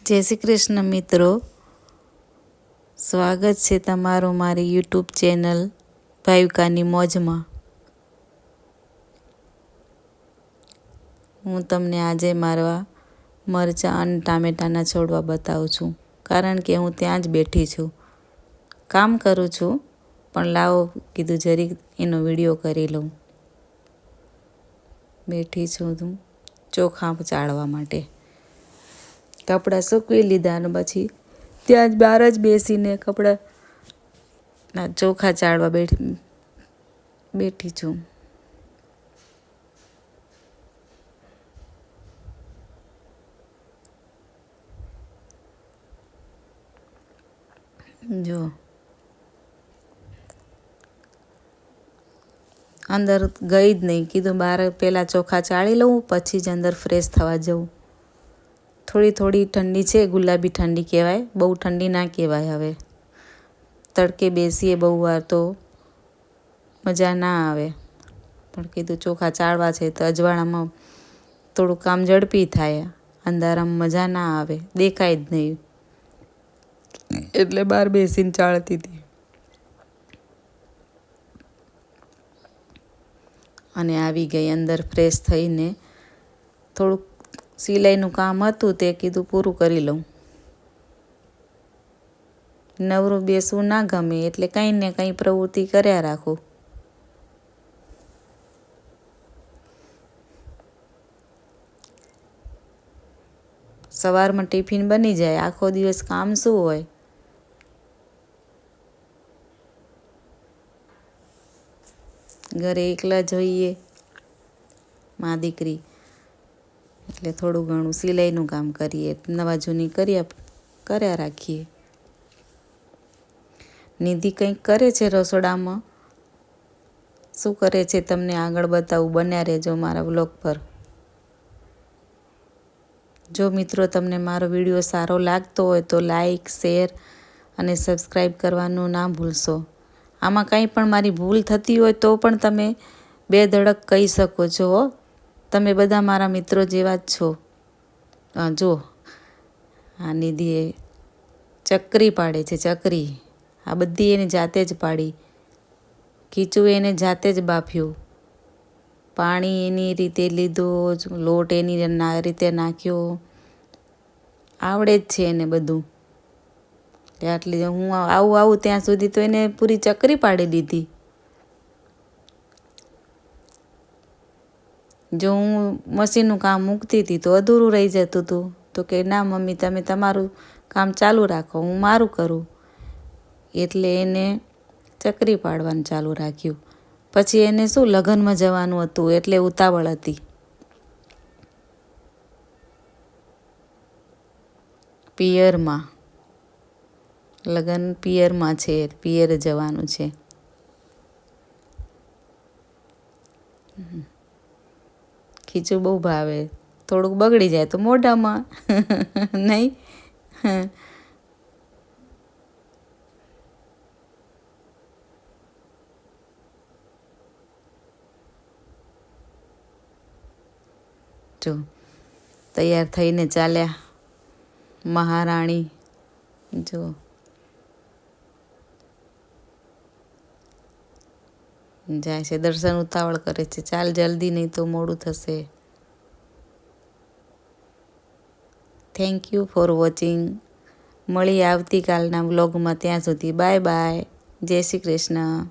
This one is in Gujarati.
જય શ્રી કૃષ્ણ મિત્રો, સ્વાગત છે તમારું મારી યુટ્યુબ ચેનલ ભાવિકાની મોજમાં। હું તમને આજે મારા મરચાં અને ટામેટાના છોડવા બતાવું છું, કારણ કે હું ત્યાં જ બેઠી છું, કામ કરું છું, પણ લાવો કીધું જરીક એનો વિડીયો કરી લઉં। બેઠી છું હું ચોખા ચાળવા માટે। કપડાં સૂકવી લીધા અને પછી ત્યાં જ બહાર જ બેસીને કપડાં ચોખા ચાળવા બેઠી છું। જો અંદર ગઈ જ નહીં, કીધું બહાર પહેલાં ચોખા ચાળી લઉં પછી જ અંદર ફ્રેશ થવા જવું। થોડી થોડી ઠંડી છે, ગુલાબી ઠંડી કહેવાય, બહુ ઠંડી ના કહેવાય। હવે તડકે બેસીએ બહુ વાર તો મજા ના આવે, પણ કીધું ચોખા ચાળવા છે તો અજવાળામાં થોડું કામ ઝડપી થાય, અંધારામાં મજા ના આવે, દેખાય જ નહીં, એટલે બહાર બેસીને ચાળતી હતી। અને આવી ગઈ અંદર ફ્રેશ થઈને, થોડુંક સિલાઈનું કામ હતું તે કીધું પૂરું કરી લઉં। નવરું બેસવું ના ગમે એટલે કંઈ ને કંઈ પ્રવૃત્તિ કર્યા રાખું। સવારમાં ટિફિન બની જાય, આખો દિવસ કામ શું હોય। ઘરે એકલા જોઈએ મા દીકરી, એટલે થોડું ઘણું સિલાઈનું કામ કરીએ, નવા જૂની કર્યા રાખીએ। નિધિ કંઈક કરે છે રસોડામાં, શું કરે છે તમને આગળ બતાવું, બન્યા રહેજો મારા બ્લોગ પર। જો મિત્રો તમને મારો વિડીયો સારો લાગતો હોય તો લાઈક, શેર અને સબસ્ક્રાઈબ કરવાનું ના ભૂલશો। આમાં કંઈ પણ મારી ભૂલ થતી હોય તો પણ તમે બે ધડક કહી શકો છો, તમે બધા મારા મિત્રો જેવા જ છો। જો આ નિધિએ ચકરી પાડે છે, ચકરી, આ બધી એને જાતે જ પાડી, ખીચું એને જાતે જ બાફ્યું, પાણી એની રીતે લીધો, લોટ એની રીતે નાખ્યો, આવડે જ છે એને બધું। આટલી હું આવું ત્યાં સુધી તો એને પૂરી ચકરી પાડી દીધી। જો હું મશીનનું કામ મૂકતી હતી તો અધૂરું રહી જતું હતું, તો કે ના મમ્મી તમે તમારું કામ ચાલુ રાખો, હું મારું કરું, એટલે એને ચકરી પાડવાનું ચાલુ રાખ્યું। પછી એને શું લગ્નમાં જવાનું હતું એટલે ઉતાવળ હતી, પિયરમાં, લગ્ન પિયરમાં છે, પિયર જવાનું છે। ખીચું બહુ ભાવે, થોડુંક બગડી જાય તો મોઢામાં નહીં। જો તૈયાર થઈને ચાલ્યા મહારાણી। જો જાય છે, દર્શન ઉતાવળ કરે છે, ચાલ જલ્દી નહીં તો મોડું થશે। Thank you for watching. મળીએ આવતીકાલના વ્લોગમાં, ત્યાં સુધી બાય બાય, જય શ્રી કૃષ્ણ।